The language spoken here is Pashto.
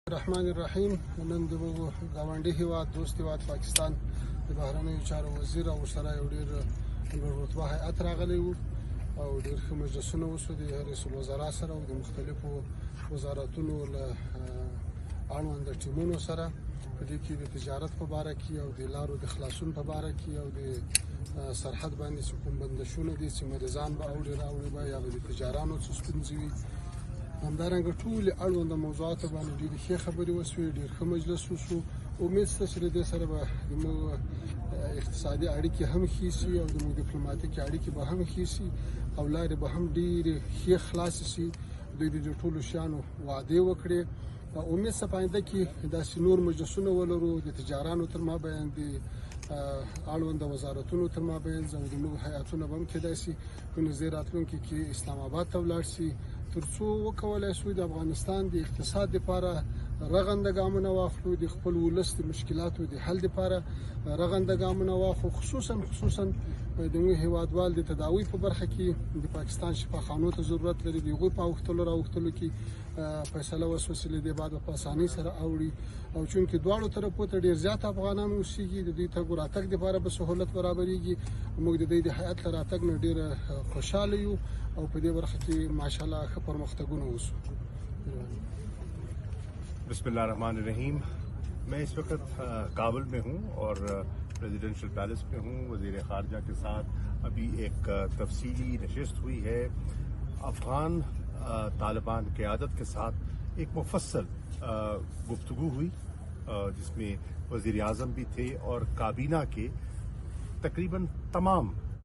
الرحمن الرحیم. نن د ګاونډي هیواد دوست هیواد پاکستان د بهرنیو چارو وزیر او سره یو ډېر لوړ رتبه هیئت راغلی و او ډېر ښه مجلسونه وشو د رئیس الوزرا سره او د مختلفو وزارتونو له اړوند ټیمونو سره په دې کې د تجارت په باره کې او د لارو د خلاصون په باره کې او د سرحد باندې چې کوم بندشونه دي چې مریضان به راوړي به یا به د تجارانو څه ستونزې وي، همدارنګه ټولې اړونده موضوعاتو باندې ډېرې ښې خبرې وشوې، ډېر ښه مجلس وشو. امید شته چې له دې سره به زموږ اقتصادي اړیکې هم ښې شي او زموږ ډیپلوماتیکې اړیکې به هم ښې شي او لارې به هم ډېرې ښې خلاصې شي. دوی د دې ټولو شیانو وعدې وکړې. امید شته په آینده کې داسې نور مجلسونه ولرو د تجارانو تر مابین د اړونده وزارتونو تر مابین او زموږ هیئتونه به هم کېدای شي په نږدې راتلونکي کې اسلام آباد ته ولاړ شي تر څو وکولی شو د افغانستان د اقتصاد لپاره رغنده ګامونه واخلو، د خپل ولس د مشکلاتو د حل لپاره رغنده ګامونه واخلو. خصوصا د موږ هیوادوال د تداوی په برخه کې د پاکستان شفاخانو ته ضرورت لري. د هغوی په راوښتلو کې فیصله وشوه چې له دې بعد په اسانۍ سره اوړي او چونکې دواړو طرفو ته ډېر زیات افغانان اوسېږي، د دوی تګ راتګ لپاره به سهولت برابرېږي. موږ د دوی د هیئت له راتګ نه ډېره خوشحاله یو او په دې برخه کې ماشاءالله ښه پرمختګونه وشو. بسم اللہ الرحمن الرحیم. میں اس وقت کابل میں ہوں اور پریزیڈنشل پیلس میں ہوں. وزیر خارجہ کے ساتھ ابھی ایک تفصیلی نشست ہوئی ہے. افغان طالبان قیادت کے ساتھ ایک مفصل گفتگو ہوئی جس میں وزیراعظم بھی تھے اور کابینہ کے تقریباً تمام